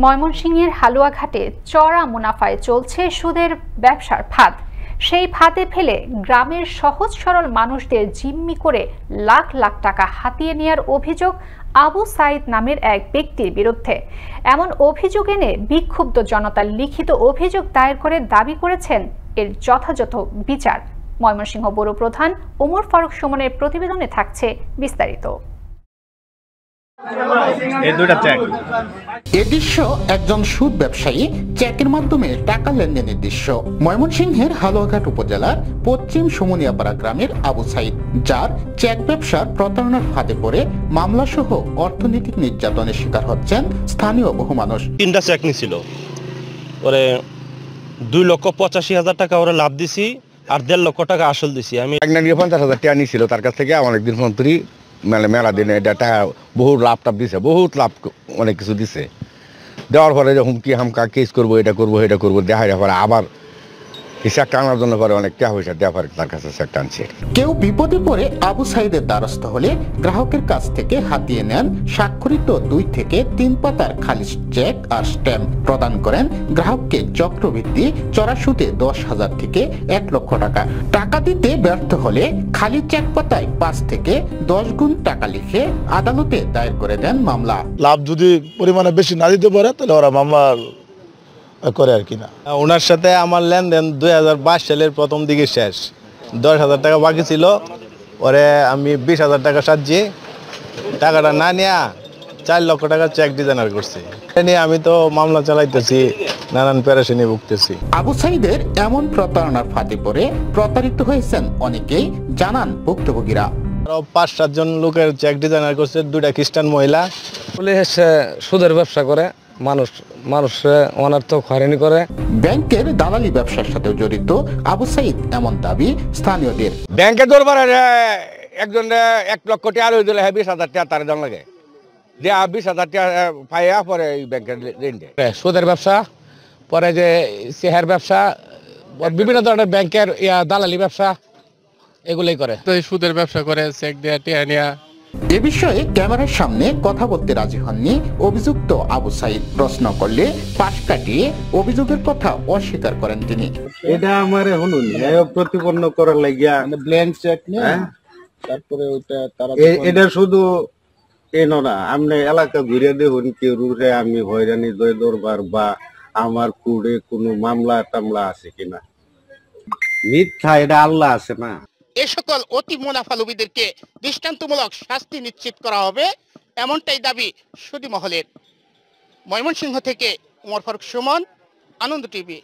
ময়মনসিংহের হালুয়াঘাটে চড়া মুনাফায় চলছে সুদের ব্যবসার ফাঁদ। সেই ফাঁদে ফেলে গ্রামের সহজ সরল মানুষদের জিম্মি করে লাখ লাখ টাকা হাতিয়ে নেওয়ার অভিযোগ আবু সাইদ নামের এক ব্যক্তির বিরুদ্ধে। এমন অভিযোগ এনে বিক্ষুব্ধ জনতার লিখিত অভিযোগ দায়ের করে দাবি করেছেন এর যথাযথ বিচার। ময়মনসিংহ বড় প্রধান ওমর ফারুক সুমনের প্রতিবেদনে থাকছে বিস্তারিত। এ দৃশ্য একজন সুদ ব্যবসায়ী চেকের মাধ্যমে টাকা লেনদেনের দৃশ্য। ময়মনসিংহের হালুয়াঘাট উপজেলার পশ্চিম সুমনিয়াপাড়া গ্রামের আবু সাইদ, যার চেক ব্যবসার প্রতারণার ফাঁদে পড়ে মামলা সহ অর্থনৈতিক নির্যাতনের শিকার হচ্ছেন স্থানীয় বহু মানুষ। 3টা চেক নিছিল, ওরে 2,85,000 টাকা ওরা লাভ দিছি আর 1.5 লক্ষ টাকা আসল দিছি। আমি 50,000 টাকা নিছিল তার কাছ থেকে। অনেকদিন মন্ত্রী মেলা দিনে এটা টাকা বহুত লাভ টাভ দিছে, বহুত লাভ অনেক কিছু দিছে। দেওয়ার পরে যখন কি হামকা কেস করবো, এটা করবো দেখার পরে আবার হিসাব টানার জন্য পরে অনেক টাকা পয়সা দেওয়া পরে তার কাছে হিসাব টানছে। কেউ বিপদে পড়ে আবু সাইদের দ্বারস্থ হলে গ্রাহকের কাছ থেকে হাতিয়ে নেন স্বাক্ষরিত 2 থেকে 3 পাতার খালি চেক আর স্ট্যাম্প প্রদান করেন গ্রাহককে চক্রবৃদ্ধি চড়া সুদে 10,000 থেকে 1 লক্ষ টাকা। টাকা দিতে ব্যর্থ হলে খালি চেক পাতায় 5 থেকে 10 গুণ টাকা লিখে আদালতে দায়ের করে দেন মামলা। লাভ যদি পরিমাণে বেশি না দিতে পারে তাহলে ওরা মামলা করে আর কি না। ওনার সাথে আমার লেনদেন 2022 সালের প্রথম দিকে শেষ। 10,000 টাকা বাকি ছিল, ওরে আমি 20,000 টাকা সাজিয়ে টাকাটা না নিয়ে 4 লক্ষ টাকা চেক ডিজাইনার করছি। নিয়ে আমি তো মামলা চালাইতেছি, নানান পেরেশানি ভুগতেছি। আবু সাইদের এমন প্রতারণার ফাঁদে পড়ে প্রতারিত হয়েছেন অনেকেই, জানান ভুক্তভোগীরা। 5-7 জন লোকের চেক ডিজাইনার করছে, 2টা খ্রিস্টান মহিলা। বলে এসে সুদের ব্যবসা করে মানুষ অনার্থক হয়রানি করে। ব্যাংকের দালালি ব্যবসার সাথে জড়িত আবু সাইদ এমন দাবি স্থানীয়দের। ব্যাংকে দরবারে একজন 1 লক্ষ টাকা আর দিলে 20,000 টাকা তার দাম লাগে, যে 20,000 টাকা পাইয়া পরে এই ব্যাংকের ঋণ দেয়। সুদের ব্যবসা, পরে যে শেয়ার ব্যবসা, বিভিন্ন ধরনের ব্যাংকের দালালি ব্যবসা এগুলোই করে। তো এই সুদের ব্যবসা করে, চেক দেয়া টিয়া নেয়া। এ বিষয়ে ক্যামেরার সামনে কথা বলতে রাজি হননি অভিযুক্ত আবু সাইদ। প্রশ্ন করলে পাশ কাটিয়ে অভিযোগের কথা অস্বীকার করেন তিনি। এটা আমার হলুন প্রতিপন্ন করার লাগিয়া ব্ল্যাঙ্ক চেক নিয়ে তারপরে ওইটা তারা এটা শুধু না, আপনি এলাকা ঘুরে দেখুন কেউ রুটে আমি হয়রানি জয় দরবার বা আমার কুড়ে কোনো মামলা টামলা আছে কিনা। মিথ্যা, এটা আল্লাহ আছে না। এ সকল অতি মুনাফা লোভীদেরকে দৃষ্টান্তমূলক শাস্তি নিশ্চিত করা হবে, এমনটাই দাবি সুধী মহলের। ময়মনসিংহ থেকে ওমর ফারুক সুমন, আনন্দ টিভি।